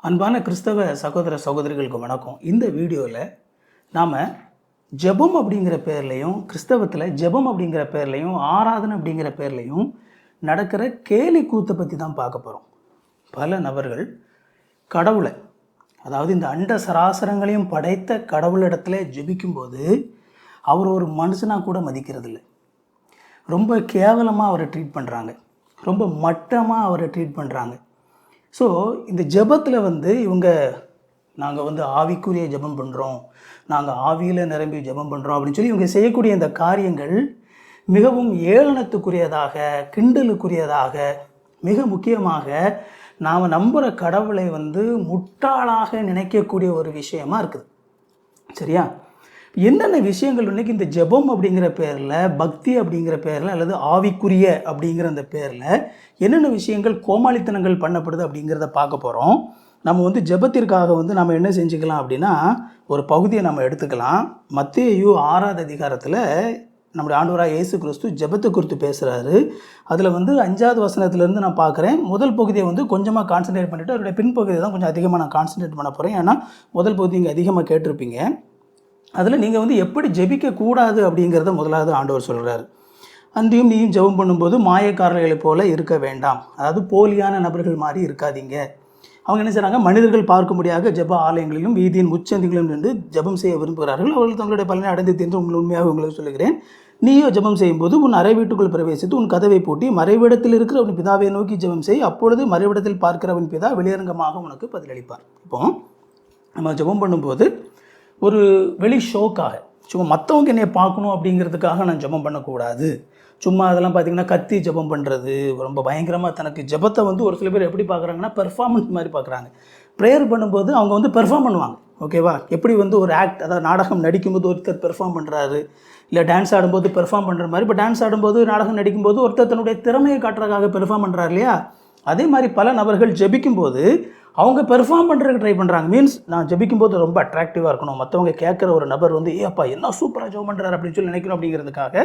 அன்பான கிறிஸ்தவ சகோதர சகோதரிகளுக்கு வணக்கம். இந்த வீடியோவில் நாம் ஜெபம் அப்படிங்கிற பேர்லையும், கிறிஸ்தவத்தில் ஜெபம் அப்படிங்கிற பேர்லையும், ஆராதனை அப்படிங்கிற பேர்லையும் நடக்கிற கேலி கூத்தை பற்றி தான் பார்க்க போகிறோம். பல நபர்கள் கடவுளை, அதாவது இந்த அண்ட சராசரங்களையும் படைத்த கடவுளிடத்துல ஜெபிக்கும்போது அவர் ஒரு மனுஷனாக கூட மதிக்கிறதில்ல. ரொம்ப கேவலமாக அவரை ட்ரீட் பண்ணுறாங்க, ரொம்ப மட்டமாக அவரை ட்ரீட் பண்ணுறாங்க. ஸோ இந்த ஜெபத்தில் நாங்கள் ஆவிக்குரிய ஜெபம் பண்ணுறோம், நாங்கள் ஆவியில் நிரம்பி ஜெபம் பண்ணுறோம் அப்படின்னு சொல்லி இவங்க செய்யக்கூடிய இந்த காரியங்கள் மிகவும் ஏளனத்துக்குரியதாக, கிண்டலுக்குரியதாக, மிக முக்கியமாக நாம் நம்புகிற கடவுளை முட்டாளாக நினைக்கக்கூடிய ஒரு விஷயமா இருக்குது. சரியா? என்னென்ன விஷயங்கள் இன்றைக்கி இந்த ஜெபம் அப்படிங்கிற பேரில், பக்தி அப்படிங்கிற பேரில், அல்லது ஆவிக்குரிய அப்படிங்கிற அந்த பேரில் என்னென்ன விஷயங்கள் கோமாளித்தனங்கள் பண்ணப்படுது அப்படிங்கிறத பார்க்க போகிறோம். நம்ம ஜெபத்திற்காக நம்ம என்ன செஞ்சுக்கலாம் அப்படின்னா, ஒரு பகுதியை நம்ம எடுத்துக்கலாம். மத்தேயு 6ஆவது அதிகாரத்தில் நம்முடைய ஆண்டவராக இயேசு கிறிஸ்து ஜெபத்தை குறித்து பேசுகிறாரு. அதில் 5ஆவது வசனத்துலேருந்து நான் பார்க்குறேன். முதல் பகுதியை கொஞ்சமாக கான்சன்ட்ரேட் பண்ணிவிட்டு அவருடைய பின்பகுதியை தான் கொஞ்சம் அதிகமாக நான் கான்சன்ட்ரேட் பண்ண போகிறேன். ஏன்னா முதல் பகுதி இங்கே அதிகமாக கேட்டிருப்பீங்க. அதில் நீங்கள் எப்படி ஜெபிக்கக்கூடாது அப்படிங்கிறத முதலாவது ஆண்டவர் சொல்கிறார். அன்றியும் நீயும் ஜெபம் பண்ணும்போது மாயக்காரர்களைப் போல இருக்க வேண்டாம், அதாவது போலியான நபர்கள் மாதிரி இருக்காதீங்க. அவங்க என்ன செய்கிறாங்க, மனிதர்கள் பார்க்கும்படியாக ஜெப ஆலயங்களிலும் வீதியின் உச்சந்திகளிலும் நின்று ஜெபம் செய்ய விரும்புகிறார்கள், அவர்கள் தங்களுடைய பலனை அடைந்து என்று உண்மையாக உங்களுக்கு சொல்லுகிறேன். நீயோ ஜெபம் செய்யும்போது உன் அறை வீட்டுக்குள் பிரவேசித்து உன் கதவை பூட்டி மறைவிடத்தில் இருக்கிற உன் பிதாவை நோக்கி ஜெபம் செய், அப்பொழுது மறைவிடத்தில் பார்க்கிறவன் பிதா வெளியரங்கமாக உனக்கு பதிலளிப்பார். இப்போ நம்ம ஜெபம் பண்ணும்போது ஒரு வெளி ஷோக்காக, சும்மா மற்றவங்க என்னை பார்க்கணும் அப்படிங்கிறதுக்காக நான் ஜெபம் பண்ணக்கூடாது. சும்மா அதெல்லாம் பார்த்திங்கன்னா கத்தி ஜெபம் பண்ணுறது, ரொம்ப பயங்கரமாக தனக்கு ஜெபத்தை ஒரு சில பேர் எப்படி பார்க்குறாங்கன்னா பெர்ஃபார்மன்ஸ் மாதிரி பார்க்குறாங்க. ப்ரேயர் பண்ணும்போது அவங்க பெர்ஃபார்ம் பண்ணுவாங்க. ஓகேவா? எப்படி ஒரு ஆக்ட், அதாவது நாடகம் நடிக்கும்போது ஒருத்தர் பெர்ஃபார்ம் பண்ணுறாரு, இல்லை டான்ஸ் ஆடும்போது பெர்ஃபார்ம் பண்ணுற மாதிரி. இப்போ டான்ஸ் ஆடும்போது, நாடகம் நடிக்கும்போது ஒருத்தர் தன்னுடைய திறமையை காட்டுறதுக்காக பெர்ஃபார்ம் பண்ணுறாரு இல்லையா? அதே மாதிரி பல நபர்கள் ஜெபிக்கும்போது அவங்க பெர்ஃபார்ம் பண்ணுறதுக்கு ட்ரை பண்ணுறாங்க. மீன்ஸ் நான் ஜெபிக்கும்போது ரொம்ப அட்ராக்டிவாக இருக்கணும், மற்றவங்க கேட்குற ஒரு நபர் ஏப்பா என்ன சூப்பராக ஜெபம் பண்ணுறாரு அப்படின்னு சொல்லி நினைக்கணும் அப்படிங்கிறதுக்காக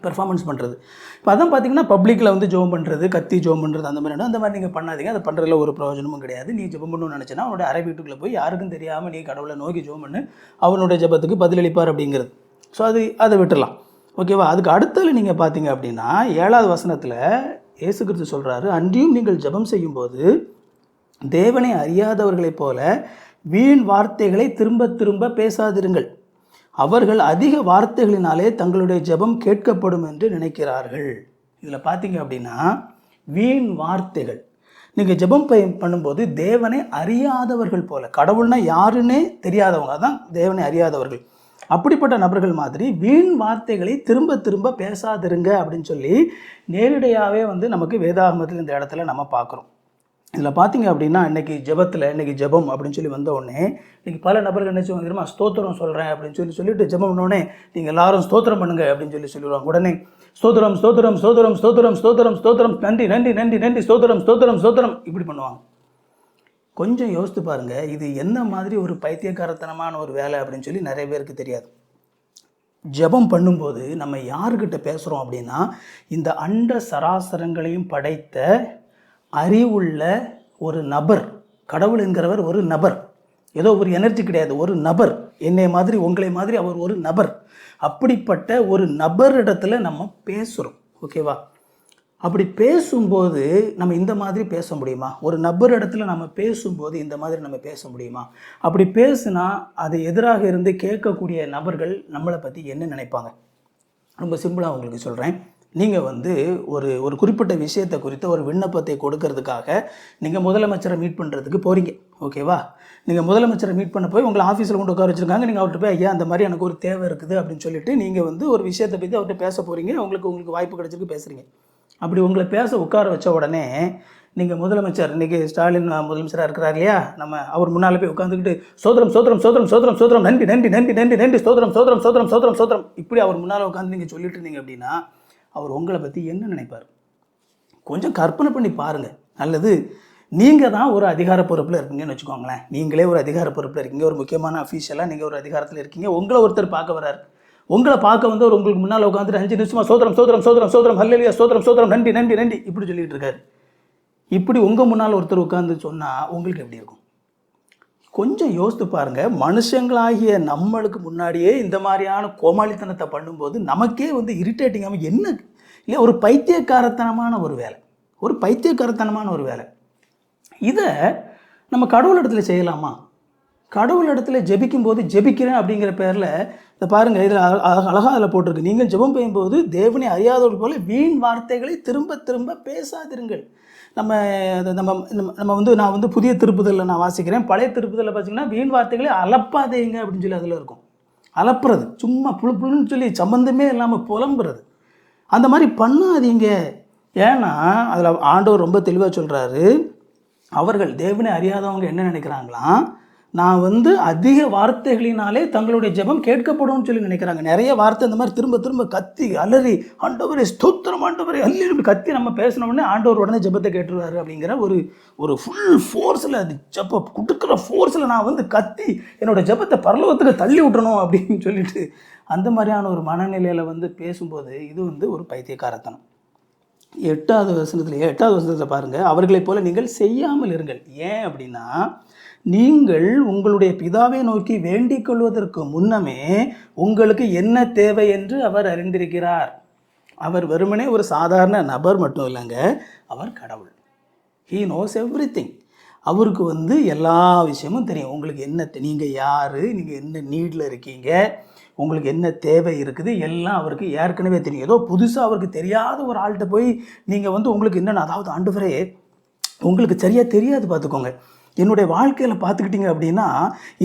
பெர்ஃபார்மன்ஸ் பண்ணுறது. இப்போ அதான் பார்த்திங்கன்னா பப்ளிக்கில் ஜெபம் பண்ணுறது, கத்தி ஜெபம் பண்ணுறது, அந்த மாதிரி நீங்கள் பண்ணாதீங்க. அதை பண்ணுறதுல ஒரு பிரயோஜனமும் கிடையாது. நீ ஜெபம் பண்ணணும்னு நினச்சினா அவனுடைய அறை வீட்டுக்குள்ளே போய் யாருக்கும் தெரியாமல் நீ கடவுளை நோக்கி ஜெபம் பண்ணு, அவனுடைய ஜெபத்துக்கு பதிலளிப்பார் அப்படிங்கிறது. ஸோ அதை விட்டுடலாம். ஓகேவா? அதுக்கு அடுத்தது நீங்கள் பார்த்தீங்க அப்படின்னா 7ஆவது வசனத்தில் இயேசு கிறிஸ்து சொல்கிறாரு, அன்றியும் நீங்கள் ஜெபம் செய்யும்போது தேவனை அறியாதவர்களைப் போல வீண் வார்த்தைகளை திரும்ப திரும்ப பேசாதிருங்கள், அவர்கள் அதிக வார்த்தைகளினாலே தங்களுடைய ஜெபம் கேட்கப்படும் என்று நினைக்கிறார்கள். இதில் பார்த்தீங்க அப்படின்னா வீண் வார்த்தைகள். நீங்கள் ஜெபம் பண்ணும்போது தேவனை அறியாதவர்கள் போல, கடவுள்னா யாருன்னே தெரியாதவங்க, அதான் தேவனை அறியாதவர்கள், அப்படிப்பட்ட நபர்கள் மாதிரி வீண் வார்த்தைகளை திரும்ப திரும்ப பேசாதிருங்க அப்படின்னு சொல்லி நேரடியாகவே நமக்கு வேதாகமத்தில் இந்த இடத்துல நம்ம பார்க்குறோம். இதில் பார்த்தீங்க அப்படின்னா இன்றைக்கி ஜெபம் அப்படின்னு சொல்லி வந்த உடனே இன்றைக்கி பல நபர்கள் என்ன செய்வாங்க தெரியுமா, ஸ்தோத்திரம் சொல்கிறேன் அப்படின்னு சொல்லிட்டு ஜெபம் பண்ணோடனே நீங்கள் எல்லாரும் ஸ்தோத்திரம் பண்ணுங்க அப்படின்னு சொல்லிடுவாங்க. உடனே ஸ்தோத்திரம் ஸ்தோத்திரம் ஸ்தோத்திரம் ஸ்தோத்திரம் ஸ்தோத்திரம் ஸ்தோத்திரம், நன்றி நன்றி நன்றி நன்றி, ஸ்தோத்திரம் ஸ்தோத்திரம் ஸ்தோத்திரம், இப்படி பண்ணுவாங்க. கொஞ்சம் யோசித்து பாருங்கள், இது என்ன மாதிரி ஒரு பைத்தியக்காரத்தனமான ஒரு வேலை அப்படின்னு சொல்லி நிறைய பேருக்கு தெரியாது. ஜெபம் பண்ணும்போது நம்ம யாருக்கிட்ட பேசுகிறோம் அப்படின்னா, இந்த அண்ட சராசரங்களையும் படைத்த அறிவுள்ள ஒரு நபர். கடவுள் என்கிறவர் ஒரு நபர், ஏதோ ஒரு எனர்ஜி கிடையாது, ஒரு நபர். என்னை மாதிரி உங்களை மாதிரி அவர் ஒரு நபர். அப்படிப்பட்ட ஒரு நபரிடத்துல நம்ம பேசுகிறோம். ஓகேவா? அப்படி பேசும்போது நம்ம இந்த மாதிரி பேச முடியுமா? ஒரு நபரிடத்துல நம்ம பேசும்போது இந்த மாதிரி நம்ம பேச முடியுமா? அப்படி பேசுனா அது எதிராக இருந்து கேட்கக்கூடிய நபர்கள் நம்மளை பற்றி என்ன நினைப்பாங்க? ரொம்ப சிம்பிளாக உங்களுக்கு சொல்கிறேன். நீங்கள் ஒரு குறிப்பிட்ட விஷயத்தை குறித்த ஒரு விண்ணப்பத்தை கொடுக்கறதுக்காக நீங்கள் முதலமைச்சரை மீட் பண்ணுறதுக்கு போகிறீங்க. ஓகேவா? நீங்கள் முதலமைச்சரை மீட் பண்ண போய் உங்களை ஆஃபீஸில் கொண்டு உட்கார வச்சுருக்காங்க. நீங்கள் அவர்கிட்ட போய் ஐயா அந்த மாதிரி எனக்கு ஒரு தேவை இருக்குது அப்படின்னு சொல்லிட்டு நீங்கள் ஒரு விஷயத்தை பற்றி அவர்கிட்ட பேச போகிறீங்க. உங்களுக்கு வாய்ப்பு கிடைச்சிருக்கு, பேசுகிறீங்க. அப்படி உங்களை பேச உட்கார வச்ச உடனே நீங்கள் முதலமைச்சர், இன்றைக்கி ஸ்டாலின் முதலமைச்சராக இருக்கிறார் இல்லையா, அவர் முன்னால் போய் உட்காந்துக்கிட்டு சோதரம் சோதரம் சோதரம் சோதரம் சோதரம் நன்றி நன்றி நன்றி நன்றி நன்றி சோதரம் சோதரம் சோதரம் சோதரம் சோதரம், இப்படி அவர் முன்னால் உட்காந்து நீங்கள் சொல்லிட்டு இருந்தீங்க அப்படின்னா அவர் உங்களை பற்றி என்ன நினைப்பார்? கொஞ்சம் கற்பனை பண்ணி பாருங்கள். அல்லது நீங்கள் தான் ஒரு அதிகார பொறுப்பில் இருக்கீங்கன்னு வச்சுக்கோங்களேன். நீங்களே ஒரு அதிகார பொறுப்பில் இருக்கீங்க, ஒரு முக்கியமான அஃபீஷியலாக நீங்கள் ஒரு அதிகாரத்தில் இருக்கீங்க. உங்களை ஒருத்தர் பார்க்க வர்றார். உங்களை பார்க்க அவர் உங்களுக்கு முன்னால் உட்காந்துட்டு 5 நிமிஷமாக சோதரம் சோதரம் சோதரம் சோதரம் ஹல்லேலூயா சோதரம் சோதரம் நன்றி நன்றி நன்றி இப்படி சொல்லிட்டு இருக்காரு. இப்படி உங்கள் முன்னால் ஒருத்தர் உட்காந்து சொன்னால் உங்களுக்கு எப்படி இருக்கும்? கொஞ்சம் யோசித்து பாருங்கள். மனுஷங்களாகிய நம்மளுக்கு முன்னாடியே இந்த மாதிரியான கோமாளித்தனத்தை பண்ணும்போது நமக்கே வந்து இரிட்டேட்டிங்காக என்ன இல்லை, ஒரு பைத்தியக்காரத்தனமான ஒரு வேலை. இதை நம்ம கடவுள் இடத்துல செய்யலாமா? கடவுள் இடத்துல ஜெபிக்கும்போது ஜெபிக்கிறேன் அப்படிங்கிற பேரில் இதை பாருங்கள், இதில் அழகாக அதில் போட்டிருக்கு, நீங்கள் ஜெபம் பெய்யும்போது தேவனை அறியாதவர்கள் போல வீண் வார்த்தைகளை திரும்ப திரும்ப பேசாதிருங்கள். நம்ம நம்ம நம்ம வந்து நான் வந்து புதிய திருப்புதலில் நான் வாசிக்கிறேன். பழைய திருப்புதலில் பார்த்தீங்கன்னா வீண் வார்த்தைகளை அலப்பாதேங்க அப்படின்னு சொல்லி அதில் இருக்கும். அலப்புறது, சும்மா புழுன்னு சொல்லி சம்மந்தமே இல்லாமல் புலம்புறது, அந்த மாதிரி பண்ணாதீங்க. ஏன்னா அதில் ஆண்டவர் ரொம்ப தெளிவாக சொல்கிறாரு, அவர்கள் தேவனை அறியாதவங்க என்ன நினைக்கிறாங்களாம், நான் வந்து அதிக வார்த்தைகளினாலே தங்களுடைய ஜெபம் கேட்கப்படும்னு சொல்லி நினைக்கிறாங்க. நிறைய வார்த்தை இந்த மாதிரி திரும்ப திரும்ப கத்தி அலறி ஆண்டவரே ஸ்தோத்திரம் ஆண்டவரே அல்லேலூயா கத்தி நம்ம பேசினோடனே ஆண்டவர் உடனே ஜெபத்தை கேட்டுருவாரு அப்படிங்கிற ஒரு ஃபுல் ஃபோர்ஸில், அது ஜெபம் கொடுக்குற ஃபோர்ஸில் நான் வந்து கத்தி என்னோடய ஜெபத்தை பரலோகத்துக்கு தள்ளி விட்டுறணும் அப்படின்னு சொல்லிட்டு அந்த மாதிரியான ஒரு மனநிலையில் வந்து பேசும்போது இது வந்து ஒரு பைத்தியக்காரத்தனம். 8வது வசனத்தில் பாருங்கள், அவர்களைப் போல நீங்கள் செய்யாமல் இருங்கள். ஏன் அப்படின்னா, நீங்கள் உங்களுடைய பிதாவை நோக்கி வேண்டிக் கொள்வதற்கு முன்னமே உங்களுக்கு என்ன தேவை என்று அவர் அறிந்திருக்கிறார். அவர் வெறுமனே ஒரு சாதாரண நபர் மட்டும் இல்லைங்க, அவர் கடவுள். He knows everything. அவருக்கு வந்து எல்லா விஷயமும் தெரியும். உங்களுக்கு என்ன, நீங்கள் யார், நீங்கள் என்ன நீடில் இருக்கீங்க, உங்களுக்கு என்ன தேவை இருக்குது, எல்லாம் அவருக்கு ஏற்கனவே தெரியும். ஏதோ புதுசாக அவருக்கு தெரியாத ஒரு ஆள்கிட்ட போய் நீங்கள் வந்து உங்களுக்கு என்னென்ன, அதாவது ஆண்டவரே உங்களுக்கு சரியாக தெரியாது பார்த்துக்கோங்க, என்னுடைய வாழ்க்கையில் பார்த்துக்கிட்டிங்க அப்படின்னா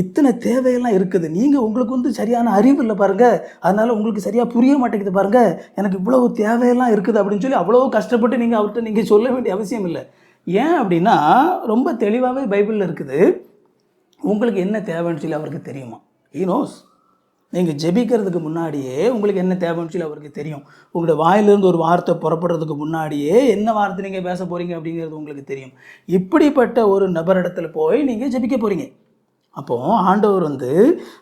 இத்தனை தேவையெல்லாம் இருக்குது, நீங்கள் உங்களுக்கு வந்து சரியான அறிவு இல்லை பாருங்கள், அதனால் உங்களுக்கு சரியாக புரிய மாட்டேங்குது பாருங்கள், எனக்கு இவ்வளவு தேவையெல்லாம் இருக்குது அப்படின்னு சொல்லி அவ்வளோ கஷ்டப்பட்டு நீங்கள் அவர்கிட்ட நீங்கள் சொல்ல வேண்டிய அவசியம் இல்லை. ஏன் அப்படின்னா ரொம்ப தெளிவாகவே பைபிளில் இருக்குது, உங்களுக்கு என்ன தேவைன்னு சொல்லி அவருக்கு தெரியுமா. He knows. நீங்கள் ஜெபிக்கிறதுக்கு முன்னாடியே உங்களுக்கு என்ன தேவைன்னு சொல்லி அவருக்கு தெரியும். உங்களுடைய வாயிலிருந்து ஒரு வார்த்தை புறப்படுறதுக்கு முன்னாடியே என்ன வார்த்தை நீங்கள் பேச போகிறீங்க அப்படிங்கிறது உங்களுக்கு தெரியும். இப்படிப்பட்ட ஒரு நபரிடத்தில் போய் நீங்கள் ஜெபிக்க போகிறீங்க. அப்போது ஆண்டவர் வந்து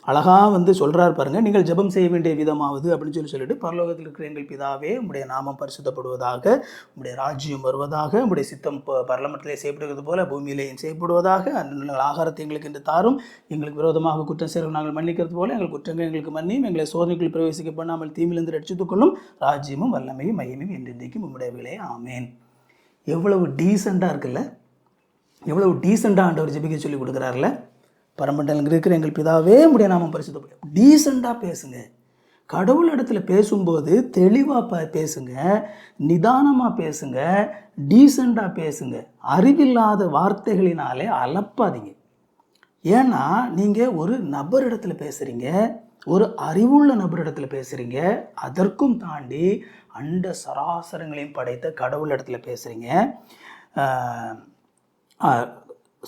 அழகாக வந்து சொல்கிறார் பாருங்கள், நீங்கள் ஜெபம் செய்ய வேண்டிய விதமாவது அப்படின்னு சொல்லிட்டு, பரலோகத்தில் இருக்கிற எங்கள் பிதாவே, உம்முடைய நாமம் பரிசுத்தப்படுவதாக, உம்முடைய ராஜ்யம் வருவதாக, உம்முடைய சித்தம் பரலமத்திலே செய்யப்படுவது போல பூமியிலேயும் செய்யப்படுவதாக, அந்த ஆகாரத்தை எங்களுக்கு என்று தாரும், எங்களுக்கு விரோதமாக குற்றம் செய்ய நாங்கள் மன்னிக்கிறது போல எங்கள் குற்றங்கள் எங்களுக்கு மன்னியும், எங்களை சோதனைகள் பிரவேசிக்க பண்ணாமல் தீமிலிருந்து ரட்சித்துக் கொள்ளும், ராஜ்யமும் வல்லமையும் மையமும் என்றென்றைக்கும் உம்முடையவிலே ஆமேன். எவ்வளவு டீசெண்டாக இருக்குல்ல, எவ்வளவு டீசெண்டாக ஆண்டவர் ஜெபிக்க சொல்லி கொடுக்குறாருல. பரமண்டலங்கள் இருக்கிற எங்கள் பிதாவே உம்முடைய நாமம் பரிசுத்தப்படும். டீசெண்டாக பேசுங்க. கடவுள் இடத்துல பேசும்போது தெளிவாக பேசுங்க, நிதானமாக பேசுங்க, டீசெண்டாக பேசுங்க. அறிவில்லாத வார்த்தைகளினாலே அலப்பாதீங்க. ஏன்னா நீங்கள் ஒரு நபரிடத்தில் பேசுகிறீங்க, ஒரு அறிவுள்ள நபரிடத்தில் பேசுகிறீங்க, அதற்கும் தாண்டி அண்ட சராசரங்களையும் படைத்த கடவுள் இடத்துல பேசுகிறீங்க.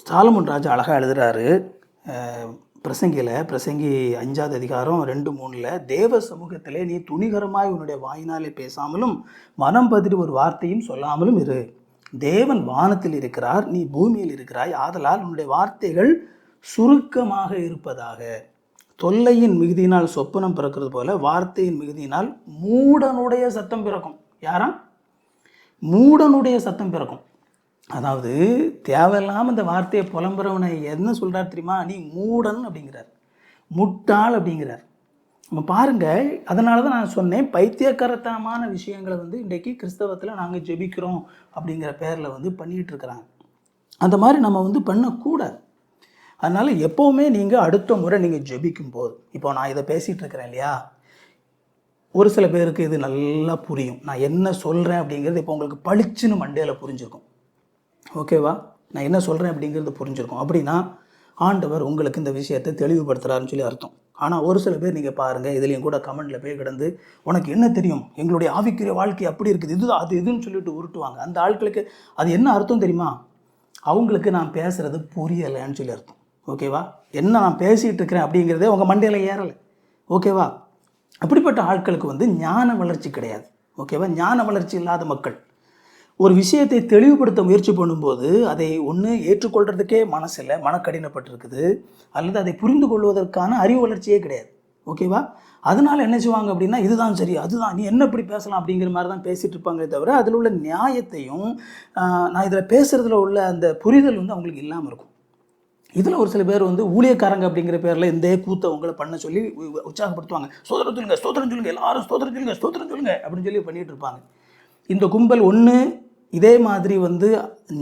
சாலமோன் ராஜா அழகாக எழுதுகிறாரு பிரசங்கி 5வது அதிகாரம் 2:3, தேவ சமூகத்திலே நீ துணிகரமாய் உன்னுடைய வாயினாலே பேசாமலும் மனம் பதிரி ஒரு வார்த்தையும் சொல்லாமலும் இரு. தேவன் வானத்தில் இருக்கிறார், நீ பூமியில் இருக்கிறாய், ஆதலால் உன்னுடைய வார்த்தைகள் சுருக்கமாக இருப்பதாக. தொல்லையின் மிகுதியினால் சொப்பனம் பிறக்கிறது போல வார்த்தையின் மிகுதியினால் மூடனுடைய சத்தம் பிறக்கும். யாரா? மூடனுடைய சத்தம் பிறக்கும். அதாவது தேவையில்லாமல் இந்த வார்த்தையை புலம்புறவனை என்ன சொல்கிறார் தெரியுமா? நீ மூடன் அப்படிங்கிறார், முட்டாள் அப்படிங்கிறார். நம்ம பாருங்கள், அதனால தான் நான் சொன்னேன், பைத்தியக்காரத்தனமான விஷயங்களை வந்து இன்றைக்கி கிறிஸ்தவத்தில் நாங்கள் ஜெபிக்கிறோம் அப்படிங்கிற பேரில் வந்து பண்ணிகிட்டு இருக்கிறாங்க. அந்த மாதிரி நம்ம வந்து பண்ணக்கூடாது. அதனால் எப்போவுமே நீங்கள் அடுத்த முறை நீங்கள் ஜெபிக்கும் போது, இப்போ நான் இதை பேசிகிட்டு இருக்கிறேன் இல்லையா, ஒரு சில பேருக்கு இது நல்லா புரியும், நான் என்ன சொல்கிறேன் அப்படிங்கிறது இப்போ உங்களுக்கு பளிச்சுன்னு மண்டையில் புரிஞ்சிருக்கும். ஓகேவா? நான் என்ன சொல்கிறேன் அப்படிங்கிறது புரிஞ்சிருக்கும். அப்படின்னா ஆண்டவர் உங்களுக்கு இந்த விஷயத்தை தெளிவுபடுத்துகிறாருன்னு சொல்லி அர்த்தம். ஆனால் ஒரு சில பேர் நீங்கள் பாருங்கள், இதுலேயும் கூட கமெண்டில் போய் கிடந்து உனக்கு என்ன தெரியும், எங்களுடைய ஆவிக்குரிய வாழ்க்கை அப்படி இருக்குது, இது அது இதுன்னு சொல்லிட்டு உருட்டுவாங்க. அந்த ஆட்களுக்கு அது என்ன அர்த்தம் தெரியுமா? அவங்களுக்கு நான் பேசுகிறது புரியலைன்னு சொல்லி அர்த்தம். ஓகேவா? என்ன நான் பேசிகிட்டு இருக்கிறேன் அப்படிங்கிறதே உங்கள் மண்டையில் ஏறலை. ஓகேவா? அப்படிப்பட்ட ஆட்களுக்கு வந்து ஞான வளர்ச்சி கிடையாது. ஓகேவா? ஞான வளர்ச்சி இல்லாத மக்கள் ஒரு விஷயத்தை தெளிவுபடுத்த முயற்சி பண்ணும்போது அதை ஒன்று ஏற்றுக்கொள்கிறதுக்கே மனசில் மனக்கடினப்பட்டிருக்குது, அல்லது அதை புரிந்து கொள்வதற்கான அறிவு வளர்ச்சியே கிடையாது. ஓகேவா? அதனால என்ன செய்வாங்க அப்படின்னா, இதுதான் சரி, அதுதான், நீ என்ன இப்படி பேசலாம் அப்படிங்கிற மாதிரி தான் பேசிகிட்டு இருப்பாங்களே தவிர, அதில் உள்ள நியாயத்தையும் நான் இதில் பேசுகிறதுல உள்ள அந்த புரிதல் வந்து அவங்களுக்கு இல்லாமல் இருக்கும். இதில் ஒரு சில பேர் வந்து ஊழியக்காரங்க அப்படிங்கிற பேரில் இந்த கூத்தை உங்களை பண்ண சொல்லி உற்சாகப்படுத்துவாங்க. ஸ்தோத்திரம் சொல்லுங்க, ஸ்தோத்திரம் சொல்லுங்க, எல்லாரும் ஸ்தோத்திரம் சொல்லுங்க, ஸ்தோத்திரம் சொல்லுங்க அப்படின்னு சொல்லி பண்ணிகிட்டு இருப்பாங்க. இந்த கும்பல் ஒன்று இதே மாதிரி வந்து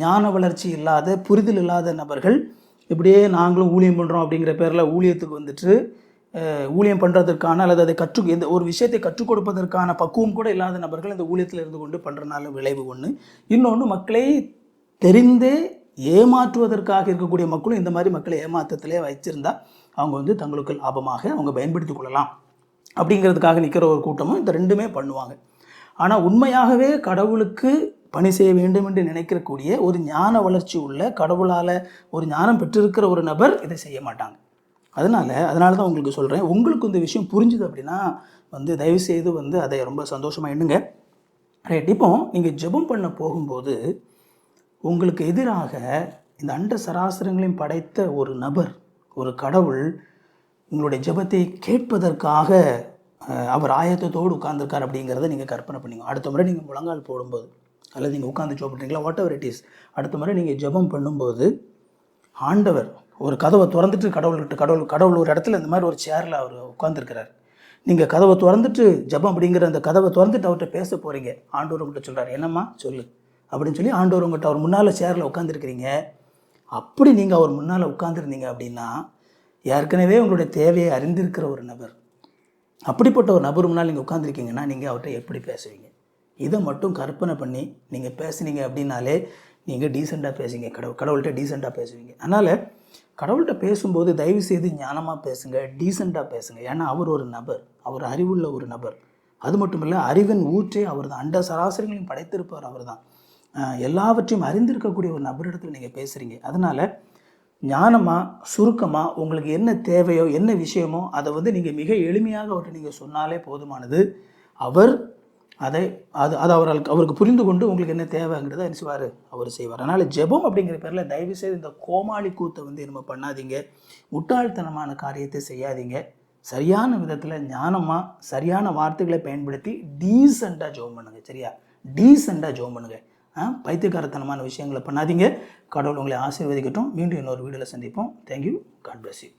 ஞான வளர்ச்சி இல்லாத, புரிதல் இல்லாத நபர்கள் இப்படியே நாங்களும் ஊழியம் பண்ணுறோம் அப்படிங்கிற பேரில் ஊழியத்துக்கு வந்துட்டு ஊழியம் பண்ணுறதற்கான அல்லது அதை எந்த ஒரு விஷயத்தை கற்றுக் கொடுப்பதற்கான பக்குவம் கூட இல்லாத நபர்கள் இந்த ஊழியத்தில் இருந்து கொண்டு பண்ணுறனால விளைவு ஒன்று. இன்னொன்று, மக்களை தெரிந்தே ஏமாற்றுவதற்காக இருக்கக்கூடிய மக்களும் இந்த மாதிரி மக்களை ஏமாற்றத்திலே வச்சிருந்தா அவங்க வந்து தங்களுக்கு லாபமாக அவங்க பயன்படுத்தி கொள்ளலாம் அப்படிங்கிறதுக்காக நிற்கிற ஒரு கூட்டமும் இந்த ரெண்டுமே பண்ணுவாங்க. ஆனால் உண்மையாகவே கடவுளுக்கு பணி செய்ய வேண்டும் என்று நினைக்கக்கூடிய ஒரு ஞான வளர்ச்சி உள்ள, கடவுளால் ஒரு ஞானம் பெற்றிருக்கிற ஒரு நபர் இதை செய்ய மாட்டாங்க. அதனால தான் உங்களுக்கு சொல்கிறேன், உங்களுக்கு இந்த விஷயம் புரிஞ்சுது அப்படின்னா வந்து தயவுசெய்து வந்து அதை ரொம்ப சந்தோஷமாக எண்ணுங்க. ரைட். இப்போ நீங்கள் ஜெபம் பண்ண போகும்போது உங்களுக்கு எதிராக இந்த அண்ட சராசரங்களையும் படைத்த ஒரு நபர், ஒரு கடவுள் உங்களுடைய ஜெபத்தை கேட்பதற்காக அவர் ஆயத்தத்தோடு உட்கார்ந்துருக்கார் அப்படிங்கிறத நீங்கள் கற்பனை பண்ணிங்க. அடுத்த முறை நீங்கள் முழங்கால் போடும்போது அல்லது நீங்கள் உட்காந்து ஜெபம் பண்ணுறீங்களா, வாட் எவர் இட் இஸ், அடுத்த முறை நீங்கள் ஜெபம் பண்ணும்போது ஆண்டவர் ஒரு கதவை திறந்துட்டு கடவுள் ஒரு இடத்துல இந்த மாதிரி ஒரு சேரில் அவர் உட்காந்துருக்கிறார். நீங்கள் கதவை திறந்துட்டு ஜெபம் அப்படிங்கிற அந்த கதவை திறந்துட்டு அவர்கிட்ட பேச போகிறீங்க. ஆண்டவர் உங்கள்கிட்ட சொல்கிறார், என்னம்மா சொல்லு அப்படின்னு சொல்லி ஆண்டவர் உங்கள்கிட்ட அவர் முன்னால் சேரில் உட்காந்துருக்கிறீங்க. அப்படி நீங்கள் அவர் முன்னால் உட்காந்துருந்தீங்க அப்படின்னா ஏற்கனவே உங்களுடைய தேவையை அறிந்திருக்கிற ஒரு நபர், அப்படிப்பட்ட ஒரு நபர் முன்னால் நீங்கள் உட்காந்துருக்கீங்கன்னா நீங்கள் அவர்கிட்ட எப்படி பேசுவீங்க? இதை மட்டும் கற்பனை பண்ணி நீங்கள் பேசுனீங்க அப்படின்னாலே நீங்கள் டீசெண்டாக பேசுவீங்க, கடவுள்கிட்ட டீசெண்டாக பேசுவீங்க. அதனால் கடவுள்கிட்ட பேசும்போது தயவு செய்து ஞானமாக பேசுங்க, டீசெண்டாக பேசுங்க. ஏன்னா அவர் ஒரு நபர், அவர் அறிவுள்ள ஒரு நபர். அது மட்டும் இல்லை, அறிவின் ஊற்றே அவர் தான், அண்ட சராசரிகளையும் படைத்திருப்பவர் அவர் தான், எல்லாவற்றையும் அறிந்திருக்கக்கூடிய ஒரு நபரிடத்தில் நீங்கள் பேசுகிறீங்க. அதனால் ஞானமாக சுருக்கமாக உங்களுக்கு என்ன தேவையோ என்ன விஷயமோ அதை வந்து நீங்கள் மிக எளிமையாக அவர்கிட்ட நீங்கள் சொன்னாலே போதுமானது. அவர் அவருக்கு புரிந்து கொண்டு உங்களுக்கு என்ன தேவைங்கிறத என்ன செய்வார், அவர் செய்வார். அதனால் ஜெபம் அப்படிங்கிற பேரில் தயவுசெய்து இந்த கோமாளி கூத்தை வந்து நம்ம பண்ணாதீங்க, முட்டாள்தனமான காரியத்தை செய்யாதீங்க. சரியான விதத்தில் ஞானமாக சரியான வார்த்தைகளை பயன்படுத்தி டீசெண்டாக ஜெபம் பண்ணுங்கள். சரியா? டீசெண்டாக ஜெபம் பண்ணுங்கள். பைத்தியக்காரத்தனமான விஷயங்களை பண்ணாதீங்க. கடவுள் உங்களை ஆசீர்வதிக்கட்டும். மீண்டும் இன்னொரு வீடியோவில் சந்திப்போம். தேங்க்யூ. God bless you.